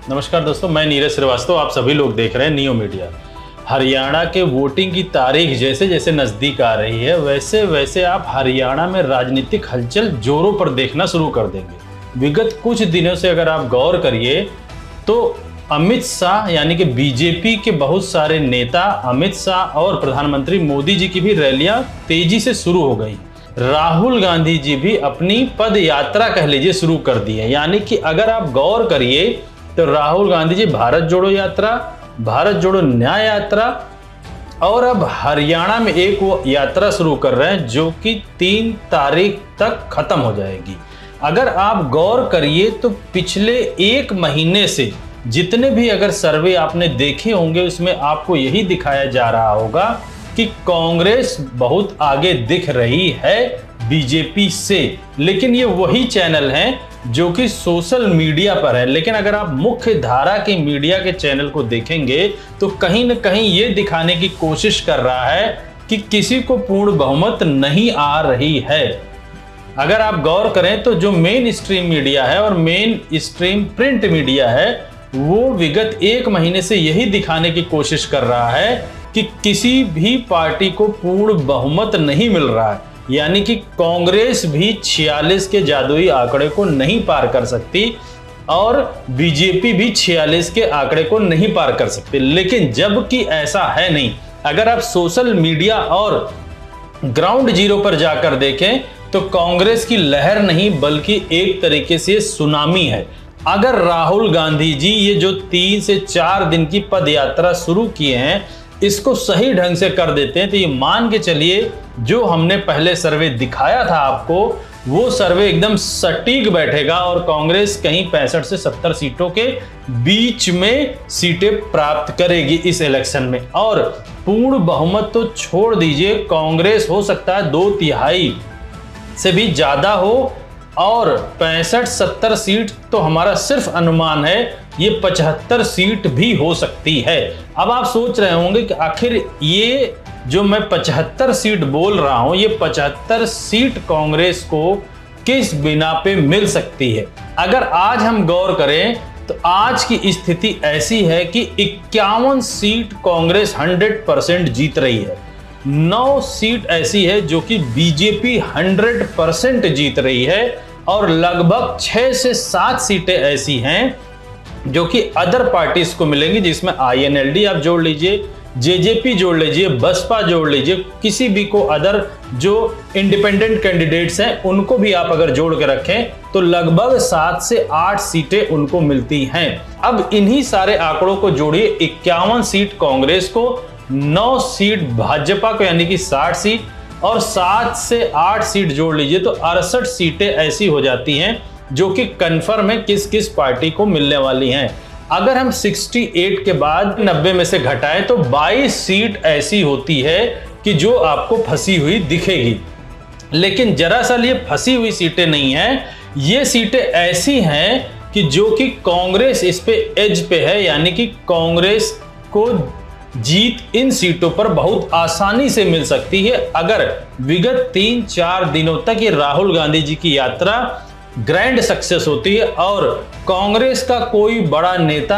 नमस्कार दोस्तों, मैं नीरज श्रीवास्तव। आप सभी लोग देख रहे हैं नियो मीडिया। हरियाणा के वोटिंग की तारीख जैसे जैसे नज़दीक आ रही है वैसे वैसे आप हरियाणा में राजनीतिक हलचल जोरों पर देखना शुरू कर देंगे। विगत कुछ दिनों से अगर आप गौर करिए तो अमित शाह यानी कि बीजेपी के बहुत सारे नेता, अमित शाह और प्रधानमंत्री मोदी जी की भी रैलियां तेजी से शुरू हो गई। राहुल गांधी जी भी अपनी पद यात्रा कह लीजिए शुरू कर दी है। यानी कि अगर आप गौर करिए तो राहुल गांधी जी भारत जोड़ो यात्रा, भारत जोड़ो न्याय यात्रा और अब हरियाणा में एक वो यात्रा शुरू कर रहे हैं जो कि 3 तारीख तक खत्म हो जाएगी। अगर आप गौर करिए तो पिछले 1 महीने से जितने भी अगर सर्वे आपने देखे होंगे उसमें आपको यही दिखाया जा रहा होगा कि कांग्रेस बहुत आगे दिख रही है बीजेपी से। लेकिन ये वही चैनल हैं जो कि सोशल मीडिया पर है। लेकिन अगर आप मुख्य धारा के मीडिया के चैनल को देखेंगे तो कहीं न कहीं ये दिखाने की कोशिश कर रहा है कि किसी को पूर्ण बहुमत नहीं आ रही है। अगर आप गौर करें तो जो मेन स्ट्रीम मीडिया है और मेन स्ट्रीम प्रिंट मीडिया है वो विगत 1 महीने से यही दिखाने की कोशिश कर रहा है कि किसी भी पार्टी को पूर्ण बहुमत नहीं मिल रहा है। यानी कि कांग्रेस भी 46 के जादुई आंकड़े को नहीं पार कर सकती और बीजेपी भी 46 के आंकड़े को नहीं पार कर सकती। लेकिन जबकि ऐसा है नहीं, अगर आप सोशल मीडिया और ग्राउंड जीरो पर जाकर देखें तो कांग्रेस की लहर नहीं बल्कि एक तरीके से सुनामी है। अगर राहुल गांधी जी ये जो 3 से 4 दिन की पद यात्रा शुरू किए हैं इसको सही ढंग से कर देते हैं तो ये मान के चलिए जो हमने पहले सर्वे दिखाया था आपको वो सर्वे एकदम सटीक बैठेगा और कांग्रेस कहीं 65 से 70 सीटों के बीच में सीटें प्राप्त करेगी इस इलेक्शन में। और पूर्ण बहुमत तो छोड़ दीजिए, कांग्रेस हो सकता है 2/3 से भी ज्यादा हो और 65-70 सीट तो हमारा सिर्फ अनुमान है, ये 75 सीट भी हो सकती है। अब आप सोच रहे होंगे कि आखिर ये जो मैं 75 सीट बोल रहा हूं ये 75 सीट कांग्रेस को किस बिना पे मिल सकती है। अगर आज हम गौर करें तो आज की स्थिति ऐसी है कि 51 सीट कांग्रेस 100% जीत रही है। 9 सीट ऐसी है जो कि बीजेपी 100% जीत रही है और लगभग 6 से 7 सीटें ऐसी हैं जो कि अदर पार्टीज को मिलेंगी, जिसमें INLD आप जोड़ लीजिए, जेजेपी जोड़ लीजिए, बसपा जोड़ लीजिए, किसी भी को अदर जो इंडिपेंडेंट कैंडिडेट्स हैं उनको भी आप अगर जोड़ के रखें तो लगभग 7 से 8 सीटें उनको मिलती हैं। अब इन्हीं सारे आंकड़ों को जोड़िए, 51 सीट कांग्रेस को, 9 सीट भाजपा को यानी कि 60 सीट और 7 से 8 सीट जोड़ लीजिए तो 68 सीटें ऐसी हो जाती हैं जो कि कंफर्म है किस किस पार्टी को मिलने वाली हैं। अगर हम 68 के बाद 90 में से घटाएं तो 22 सीट ऐसी होती है कि जो आपको फंसी हुई दिखेगी। लेकिन दरअसल ये फंसी हुई सीटें नहीं हैं, ये सीटें ऐसी हैं कि जो कि कांग्रेस इस पे एज पे है। यानी कि कांग्रेस को जीत इन सीटों पर बहुत आसानी से मिल सकती है अगर विगत 3-4 दिनों तक ये राहुल गांधी जी की यात्रा ग्रैंड सक्सेस होती है और कांग्रेस का कोई बड़ा नेता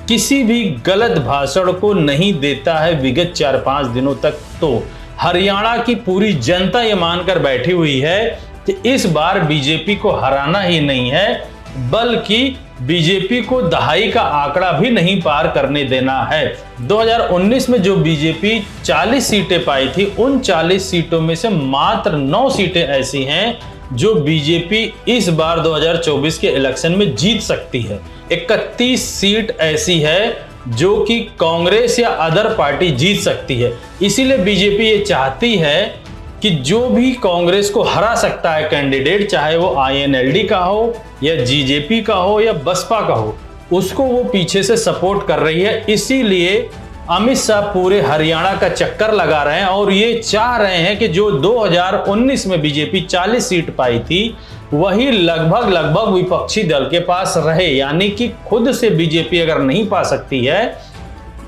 किसी भी गलत भाषण को नहीं देता है विगत 4-5 दिनों तक। तो हरियाणा की पूरी जनता ये मानकर बैठी हुई है कि इस बार बीजेपी को हराना ही नहीं है बल्कि बीजेपी को दहाई का आंकड़ा भी नहीं पार करने देना है। 2019 में जो बीजेपी 40 सीटें पाई थी उन 40 सीटों में से मात्र 9 सीटें ऐसी हैं जो बीजेपी इस बार 2024 के इलेक्शन में जीत सकती है। 31 सीट ऐसी है जो कि कांग्रेस या अदर पार्टी जीत सकती है। इसीलिए बीजेपी ये चाहती है कि जो भी कांग्रेस को हरा सकता है कैंडिडेट, चाहे वो INLD का हो या जेजेपी का हो या बसपा का हो, उसको वो पीछे से सपोर्ट कर रही है। इसीलिए अमित शाह पूरे हरियाणा का चक्कर लगा रहे हैं और ये चाह रहे हैं कि जो 2019 में बीजेपी 40 सीट पाई थी वही लगभग विपक्षी दल के पास रहे। यानी कि खुद से बीजेपी अगर नहीं पा सकती है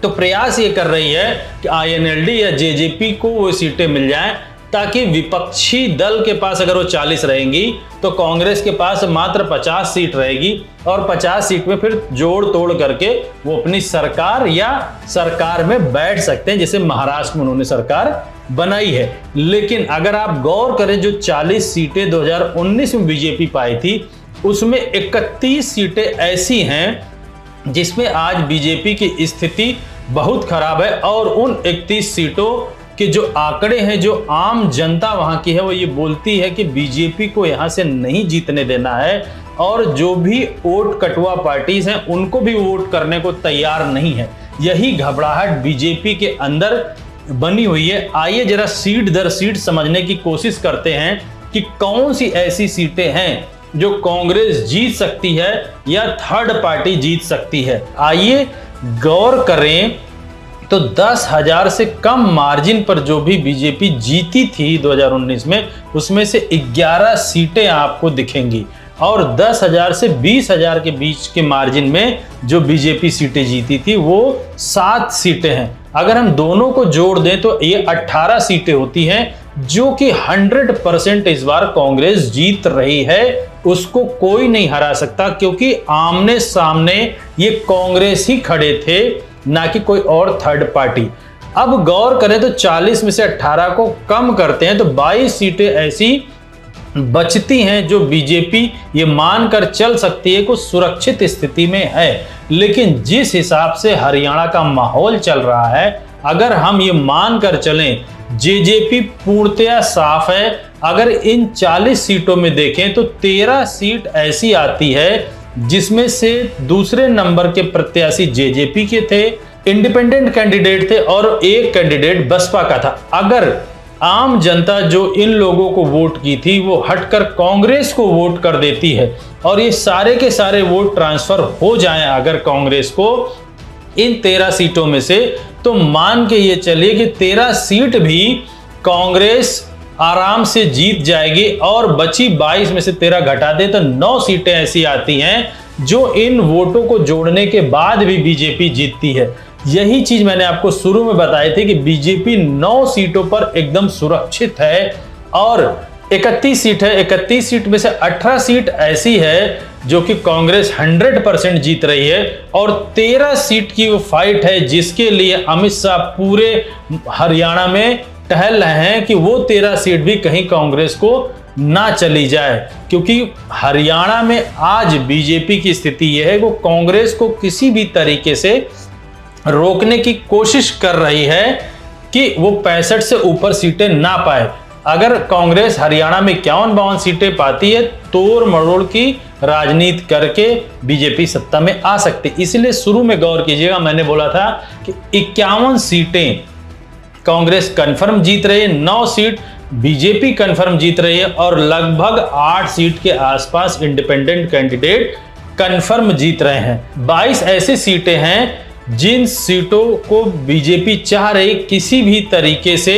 तो प्रयास ये कर रही है कि INLD या जेजेपी को वो सीटें मिल जाएं ताकि विपक्षी दल के पास अगर वो 40 रहेंगी तो कांग्रेस के पास मात्र 50 सीट रहेगी और 50 सीट में फिर जोड़ तोड़ करके वो अपनी सरकार या सरकार में बैठ सकते हैं, जैसे महाराष्ट्र में उन्होंने सरकार बनाई है। लेकिन अगर आप गौर करें, जो 40 सीटें 2019 में बीजेपी पाई थी उसमें 31 सीटें ऐसी हैं जिसमें आज बीजेपी की स्थिति बहुत खराब है। और उन 31 सीटों के जो आंकड़े हैं, जो आम जनता वहां की है, वो ये बोलती है कि बीजेपी को यहां से नहीं जीतने देना है और जो भी वोट कटुआ पार्टीज हैं उनको भी वोट करने को तैयार नहीं है। यही घबराहट बीजेपी के अंदर बनी हुई है। आइए जरा सीट दर सीट समझने की कोशिश करते हैं कि कौन सी ऐसी सीटें हैं जो कांग्रेस जीत सकती है या थर्ड पार्टी जीत सकती है। आइए गौर करें तो 10,000 से कम मार्जिन पर जो भी बीजेपी जीती थी 2019 में, उसमें से 11 सीटें आपको दिखेंगी और 10,000 से 20,000 के बीच के मार्जिन में जो बीजेपी सीटें जीती थी वो 7 सीटें हैं। अगर हम दोनों को जोड़ दें तो ये 18 सीटें होती हैं, जो कि 100% इस बार कांग्रेस जीत रही है। उसको कोई नहीं हरा सकता क्योंकि आमने सामने ये कांग्रेस ही खड़े थे, ना कि कोई और थर्ड पार्टी। अब गौर करें तो 40 में से 18 को कम करते हैं तो 22 सीटें ऐसी बचती हैं जो बीजेपी ये मानकर चल सकती है कि सुरक्षित स्थिति में है। लेकिन जिस हिसाब से हरियाणा का माहौल चल रहा है, अगर हम ये मानकर चलें जेजेपी पूर्णतया साफ है। अगर इन 40 सीटों में देखें तो 13 सीट ऐसी आती है जिसमें से दूसरे नंबर के प्रत्याशी जेजेपी के थे, इंडिपेंडेंट कैंडिडेट थे और एक कैंडिडेट बसपा का था। अगर आम जनता जो इन लोगों को वोट की थी वो हटकर कांग्रेस को वोट कर देती है और ये सारे के सारे वोट ट्रांसफर हो जाएं अगर कांग्रेस को इन 13 सीटों में से, तो मान के ये चलिए कि 13 सीट भी कांग्रेस आराम से जीत जाएगी और बची 22 में से 13 घटा दे तो 9 सीटें ऐसी आती हैं जो इन वोटों को जोड़ने के बाद भी बीजेपी जीतती है। यही चीज मैंने आपको शुरू में बताई थी कि बीजेपी 9 सीटों पर एकदम सुरक्षित है और 31 सीट है। 31 सीट में से 18 सीट ऐसी है जो कि कांग्रेस 100% जीत रही है और 13 सीट की वो फाइट है जिसके लिए अमित शाह पूरे हरियाणा में टहल रहे हैं कि वो 13 सीट भी कहीं कांग्रेस को ना चली जाए। क्योंकि हरियाणा में आज बीजेपी की स्थिति यह है कि वो कांग्रेस को किसी भी तरीके से रोकने की कोशिश कर रही है कि वो 65 से ऊपर सीटें ना पाए। अगर कांग्रेस हरियाणा में 51-52 सीटें पाती है, तोड़ मरोड़ की राजनीति करके बीजेपी सत्ता में आ सकती। इसलिए शुरू में गौर कीजिएगा, मैंने बोला था कि 51 सीटें कांग्रेस कंफर्म जीत रही है, 9 सीट बीजेपी कंफर्म जीत रही है और लगभग 8 सीट के आसपास इंडिपेंडेंट कैंडिडेट कंफर्म जीत रहे हैं। 22 ऐसी सीटें हैं जिन सीटों को बीजेपी चाह रही किसी भी तरीके से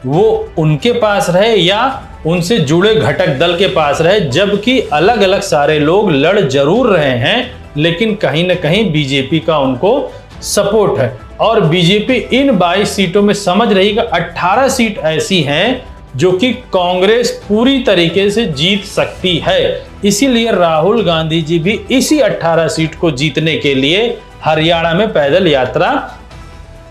वो उनके पास रहे या उनसे जुड़े घटक दल के पास रहे, जबकि अलग अलग सारे लोग लड़ जरूर रहे हैं लेकिन कहीं ना कहीं बीजेपी का उनको सपोर्ट है। और बीजेपी इन 22 सीटों में समझ रही कि 18 सीट ऐसी हैं जो कि कांग्रेस पूरी तरीके से जीत सकती है। इसीलिए राहुल गांधी जी भी इसी 18 सीट को जीतने के लिए हरियाणा में पैदल यात्रा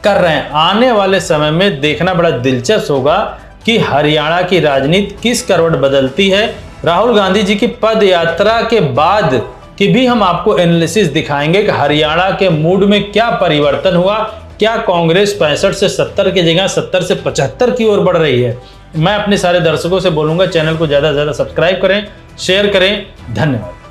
कर रहे हैं। आने वाले समय में देखना बड़ा दिलचस्प होगा कि हरियाणा की राजनीति किस करवट बदलती है। राहुल गांधी जी की पद यात्रा के बाद की भी हम आपको एनालिसिस दिखाएंगे कि हरियाणा के मूड में क्या परिवर्तन हुआ, क्या कांग्रेस 65 से 70 की जगह 70 से 75 की ओर बढ़ रही है। मैं अपने सारे दर्शकों से बोलूंगा चैनल को ज्यादा से ज्यादा सब्सक्राइब करें, शेयर करें। धन्यवाद।